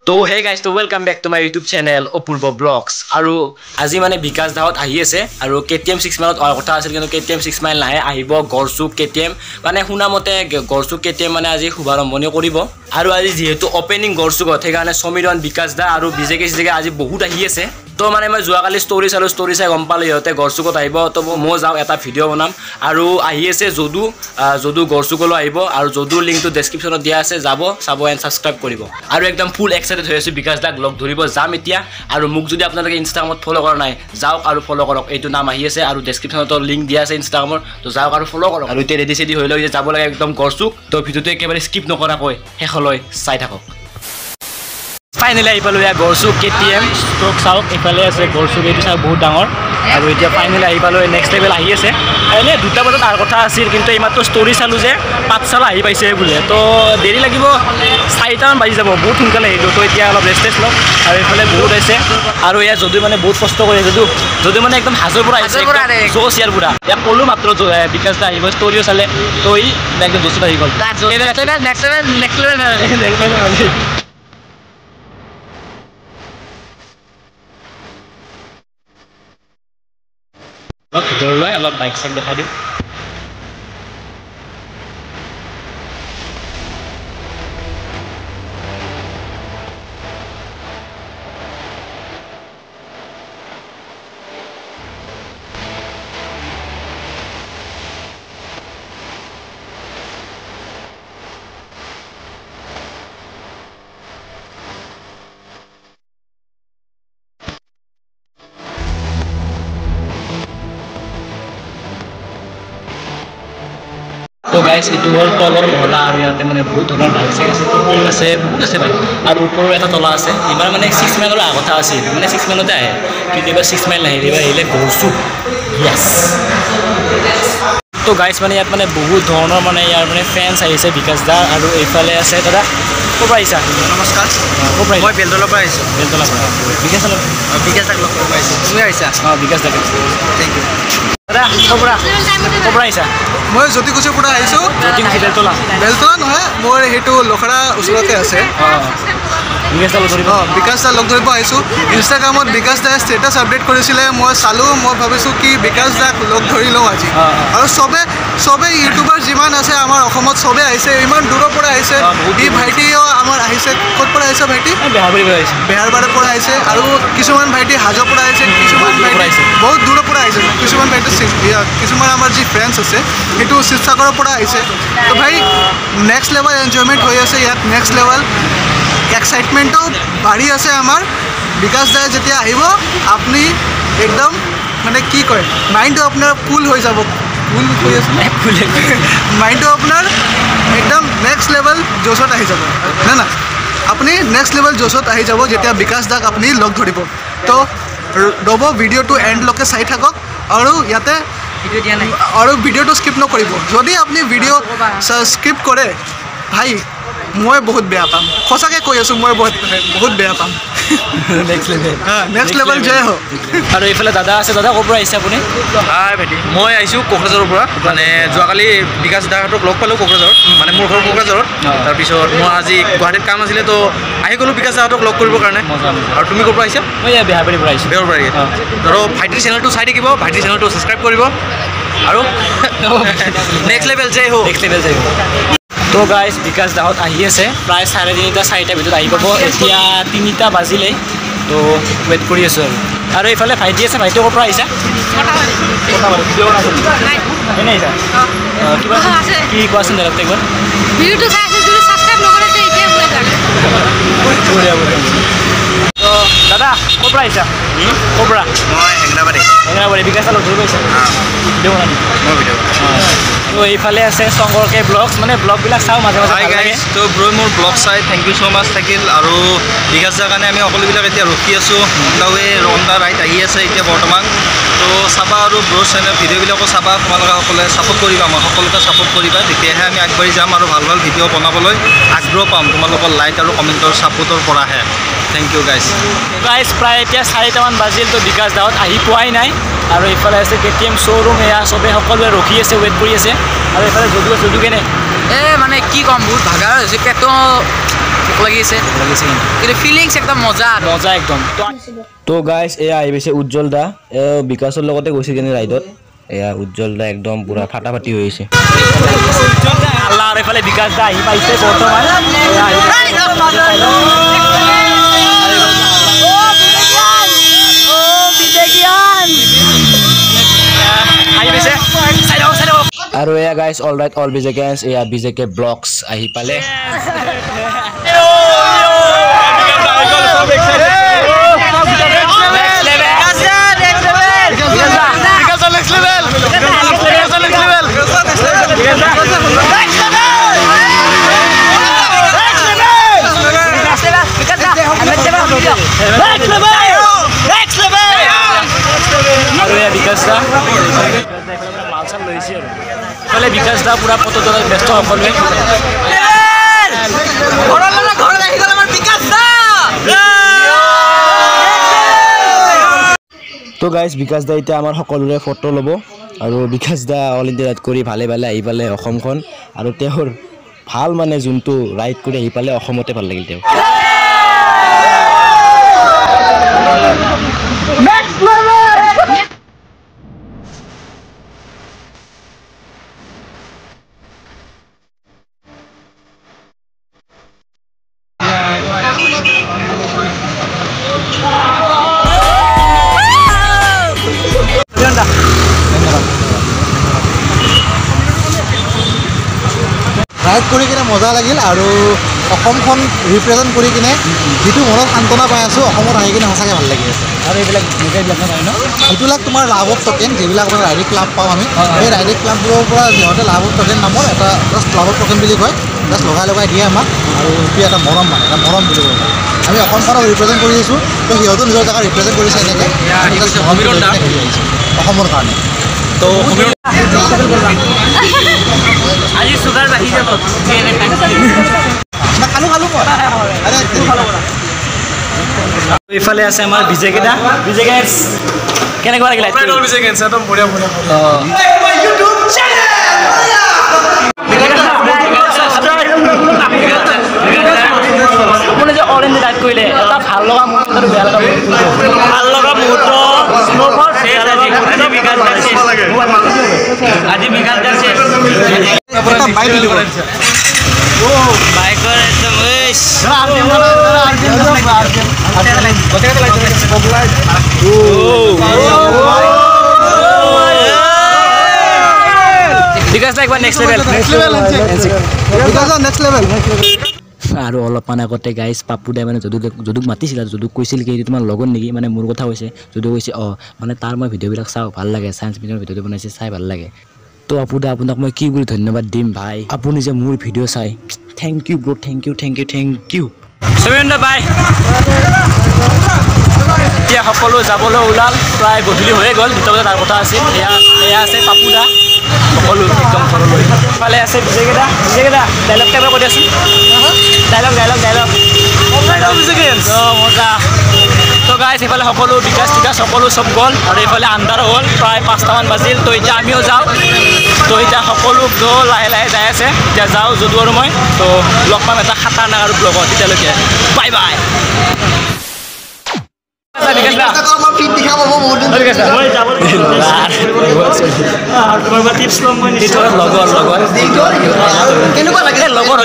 তো hey guys তো welcome back to my YouTube channel Apurba blogs আৰু আজি মানে বিকাশ দাহত আহি আছে আৰু KTM 6 মাইলত অহাৰ কথা আছিল কিন্তু KTM 6 মাইল নাহে আহিব গড়চুক KTM মানে শুনামতে গড়চুক KTM মানে আজি শুভাৰম্ভণি কৰিব আৰু আজি যেহেতু ওপেনিং গড়চুকত সেইকাৰণে সমীৰণ বিকাশ দা আৰু বিজেকে আজি বহুত আহি আছে তো মানে মই যোৱাকালি ষ্টৰি চাই গম পালোঁ ইহঁতে গড়চুকত আহিব তো মই যাওঁ এটা ভিডিঅ' বনাম আৰু আহি আছে যদু গড়চুকলৈ আহিব আৰু যদুৰ লিংকটো ডেছক্ৰিপশ্যনত দিয়া আছে যাব চাব এণ্ড ছাবস্ক্ৰাইব কৰিব আৰু একদম ফুল এক্সাইটেড হৈ আছোঁ বিকাশ দাক লগ ধৰিব যাম এতিয়া আৰু মোক যদি আপোনালোকে ইনষ্টাগ্ৰামত ফ'ল' কৰা নাই যাওক আৰু ফ'ল' কৰক এইটো নাম আহি আছে আৰু ডেছক্ৰিপশ্যনতো লিংক দিয়া আছে ইনষ্টাগ্ৰামৰ তো যাওক আৰু ফ'ল' কৰক আৰু এতিয়া ৰেডি চেডি হৈ লৈ যাব লাগে একদম গড়চুক তো ভিডিঅ'টো একেবাৰে স্কিপ নকৰাকৈ শেষলৈ চাই থাকক ফাইনেলি আহি পালোঁ ইয়াৰ গড়চুক KTM ষ্টক চাওক এইফালে আছে গড়চুক এইটো চাওক বহুত ডাঙৰ আৰু এতিয়া ফাইনেলি আহি পালোঁ নেক্সট লেভেল আহি আছে এনেই 2টা বজাত অহাৰ কথা আছিল কিন্তু এইমাত্ৰ ষ্টৰি চালোঁ যে 5 আহি পাইছে বোলে তো দেৰি লাগিব 4টামান বাজি যাব বহুত সোনকালে আহিলোঁ তো এতিয়া অলপ ৰেষ্ট লওঁ আৰু এইফালে বহুত আহিছে আৰু ইয়াত যদিও মানে বহুত কষ্ট কৰি যদিও মানে একদম হাজোৰ পৰা আহিছে জোচ ইয়াৰ পৰা ইয়াক ক'লোঁ মাত্ৰ বিকাশ দা আহিব ষ্টৰিও চালে তো ই একদম জোচত আহি গ'ল ভিতৰলৈ অলপ বাইক চাইক দেখাই দিওঁ তো গাইজ এইটো হ'ল তলৰ মহলা আৰু ইয়াতে মানে বহুত ধৰণৰ বাইক চাইক আছে বহুত আছে বাইক আৰু ওপৰৰ এটা তলা আছে এইবাৰ মানে 6 মাইলৰ অহা কথা আছিল মানে 6 মাইলতে আহে কিন্তু এইবাৰ 6 মাইল নাহিলে এইবাৰ আহিলে গড়চুক য়েছ তো গাইজ মানে ইয়াত মানে বহুত ধৰণৰ মানে ইয়াৰ মানে ফেন্স আহিছে বিকাশ দা আৰু এইফালে আছে দাদা ক'ৰ পৰা আহিছা নমস্কাৰ ক'ৰ পৰা মই বেলতলাৰ পৰা আহিছোঁ বেলতলাৰ পৰা বিকাশ দাক লগ কৰিব আহিছোঁ তুমি আহিছা বিকাশ দাকে থেংক ইউ দাদা ক'ৰ পৰা আহিছা মই জ্যোতিকুছিৰ পৰা আহিছোঁ বেলতলা নহয় মোৰ সেইটো লখৰা ওচৰতে আছে বিকাশ দা লগ ধৰিব আহিছোঁ ইনষ্টাগ্ৰামত বিকাশ দাই ষ্টেটাছ আপডেট কৰিছিলে মই চালোঁ মই ভাবিছোঁ কি বিকাশ দাক লগ ধৰি লওঁ আজি আৰু চবে ইউটিউবাৰ যিমান আছে আমাৰ অসমত চবে আহিছে ইমান দূৰৰ পৰা আহিছে এই ভাইটিও আমাৰ আহিছে ক'ত পৰা আহিছে ভাইটি বেহাৰবাৰীৰ পৰা আহিছে আৰু কিছুমান ভাইটি হাজোৰ পৰা আহিছে কিছুমান ভাইটি বহুত দূৰৰ পৰা আহিছে কিছুমান ভাইটি কিছুমান আমাৰ যি ফ্ৰেণ্ডছ আছে সেইটো শিৱসাগৰৰ পৰা আহিছে তো ভাই নেক্সট লেভেল এনজয়মেণ্ট হৈ আছে ইয়াত নেক্সট লেভেল এক্সাইটমেণ্টো বাঢ়ি আছে আমাৰ বিকাশ দাই যেতিয়া আহিব আপুনি একদম মানে কি কয় মাইণ্ডটো আপোনাৰ কুল হৈ যাব মাইণ্ডটো আপোনাৰ একদম নেক্সট লেভেল জোচত আহি যাব না আপুনি নেক্সট লেভেল জোচত আহি যাব যেতিয়া বিকাশ দাক আপুনি লগ ধৰিব তো ৰ'ব ভিডিঅ'টো এণ্ডলৈকে চাই থাকক আৰু ইয়াতে আৰু ভিডিঅ'টো স্কিপ নকৰিব যদি আপুনি ভিডিঅ' স্কিপ কৰে ভাই মই বহুত বেয়া পাম সঁচাকৈ কৈ আছোঁ মই বহুত বেয়া পাম নেক্সট লেভেল জয় হওক আৰু এইফালে দাদা আছে দাদা ক'ৰ পৰা আহিছে আপুনি হাই ভাইটি মই আহিছোঁ কোকৰাঝাৰৰ পৰা মানে যোৱাকালি বিকাশ দাহঁতক লগ পালোঁ কোকৰাঝাৰত মানে মোৰ ঘৰ কোকৰাঝাৰত তাৰপিছত মই আজি গুৱাহাটীত কাম আছিলে তো আহি গ'লোঁ বিকাশ দাহঁতক লগ কৰিবৰ কাৰণে আৰু তুমি ক'ৰ পৰা আহিছা মই বেহাৰবাৰীৰ পৰা আহিছোঁ বেহাৰবাৰী আৰু ভাইটিৰ চেনেলটো চাই থাকিব ভাইটিৰ চেনেলটো ছাবস্ক্ৰাইব কৰিব আৰু নেক্সট লেভেল জয় হওক তো গাইজ বিকাশ দাহত আহি আছে প্ৰায় 3:30 4টাৰ ভিতৰত আহি পাব এতিয়া 3টা বাজিলেই তো ৱেইট কৰি আছোঁ আৰু এইফালে ভাইটি আছে ভাইটি ক'ৰ পৰা আহিছা কি কোৱাচোন দাদা একবাৰ তো দাদা ক'ৰ পৰা আহিছা ক'ৰ পৰা মই হেঙেৰাবাৰী বিকাশ লগ ধৰিব আহিছা ভিডিঅ' বনাই তো এইফালে আছে শংকৰকে ব্লগছ মানে ব্লগবিলাক চাওঁ মাজে মাজে ভাল লাগে তো ব্ৰ মোৰ ব্লগ চাই থেংক ইউ ছ' মাছ থাকিল আৰু বিকাশ দাৰ কাৰণে আমি সকলোবিলাক এতিয়া ৰখি আছোঁ ৰন্দা ৰাইট আহি আছে এতিয়া বৰ্তমান তো চাবা আৰু ব্ৰ' চেনেল ভিডিঅ'বিলাকো চাবা তোমালোকে সকলোৱে ছাপোৰ্ট কৰিবা মই সকলোকে ছাপোৰ্ট কৰিবা তেতিয়াহে আমি আগবাঢ়ি যাম আৰু ভাল ভাল ভিডিঅ' বনাবলৈ আগ্ৰহ পাম তোমালোকৰ লাইক আৰু কমেণ্টৰ ছাপোৰ্টৰ পৰাহে থেংক ইউ গাইজ প্ৰায় এতিয়া 4টামান বাজিল তো বিকাশ দাহত আহি পোৱাই নাই আৰু এইফালে আছে KTM শ্ব'ৰুম এয়া চবে সকলোৱে ৰখি আছে ৱেইট কৰি আছে আৰু এইফালে যদু কেনে মানে কি ক'ম বহুত ভাগৰ হৈছে পেটটো ভোক লাগিছে কিন্তু ফিলিংছ একদম মজা একদম তো গাইজ এয়া আহি পাইছে উজ্জ্বল দা বিকাশৰ লগতে গৈছে কিনে ৰাইডত এয়া উজ্জ্বল দা একদম পুৰা ফাটাফাটি হৈ আছে আল্লাহ আৰু এফালে বিকাশ দা আহি পাইছে বৰ্তমান আৰু এয়া গাইজ অল ৰাইট অল বিজেকেন্স এয়া বিজেকে ব্লগছ আহি পালে বিকাশ দা পুৰা ফটো তোলাত ব্যস্ত সকলোৱে তো গাইজ বিকাশ দা এতিয়া আমাৰ সকলোৰে ফটো ল'ব আৰু বিকাশ দা অল ইণ্ডিয়া ৰাইড কৰি ভালে ভালে আহি পালে অসমখন আৰু তেওঁৰ ভাল মানে যোনটো ৰাইড কৰি আহি পালে অসমতে ভাল লাগিল তেওঁ ৰাইড কৰি কিনে মজা লাগিল আৰু অসমখন ৰিপ্ৰেজেণ্ট কৰি কিনে যিটো মনত সান্তনা পাই আছোঁ অসমত আহি কিনে সঁচাকৈ ভাল লাগি আছে আৰু এইবিলাক এইবিলাক তোমাৰ লাভ অফ টকেন যিবিলাক আমাৰ ৰাইডিং ক্লাব পাওঁ আমি সেই ৰাইডিং ক্লাববোৰৰ পৰা সিহঁতে লাভ অফ টকেন নামৰ এটা জাষ্ট লাভ অফ টকেন বুলি কয় জাষ্ট লগাই দিয়ে আমাক আৰু সেইটো এটা মৰম মানে এটা মৰম বুলি কয় আমি অসমখনক ৰিপ্ৰেজেণ্ট কৰি আছোঁ তো সিহঁতো নিজৰ জেগা ৰিপ্ৰেজেণ্ট কৰিছে এনেকৈ অসমৰ কাৰণে তো আজি চুগাৰ বাঢ়ি যাব ইফালে আছে আমাৰ বিজেকেদা কেনেকুৱা লাগিলে আপুনি যে অল ইণ্ডিয়া ৰাইড কৰিলে এটা ভাল লগা মুহূৰ্ত আৰু বেয়া লগা ভাল লগা মুহূৰ্ত আজি বিকাশ আছে বাইকৰ একদম বিকাশ একবাৰ নেক্সট লেভেল আৰু অলপমান আগতে গাইজ পাপু দাই মানে যদুক মাতিছিল আৰু যদুক কৈছিল কি তোমাৰ লগত নেকি মানে মোৰ কথা কৈছে যদু কৈছে মানে তাৰ মই ভিডিঅ'বিলাক চাওঁ ভাল লাগে চায়েন্স মিউজিয়ামৰ ভিডিঅ'টো বনাইছে চাই ভাল লাগে তো আপু দা আপোনাক মই কি বুলি ধন্যবাদ দিম ভাই আপুনি যে মোৰ ভিডিঅ' চাই থেংক ইউ ব্ৰ' থেংক ইউ বাই এতিয়া সকলো যাবলৈ ওলাল প্ৰায় গধূলি হৈয়ে গ'ল 2টা বজাত তাৰ কথা আছিল এয়া আছে পাপু দা সকলো একদম ঘৰলৈ ইফালে আছে বিজেকেদা ডাইলগ টাইপৰ কৈ দিয়াচোন ডাইলগ মজা তো গাইজ এইফালে সকলো বিকাশ সকলো চব গ'ল আৰু এইফালে আন্ধাৰ হ'ল প্ৰায় 5টামান বাজিল তো এতিয়া আমিও যাওঁ তো এতিয়া সকলো লাহে লাহে যাই আছে এতিয়া যাওঁ যদু আৰু মই তো লগ পাম এটা খাতাৰনাক আৰু ব্লগত তেতিয়ালৈকে বাই বাই লগৰ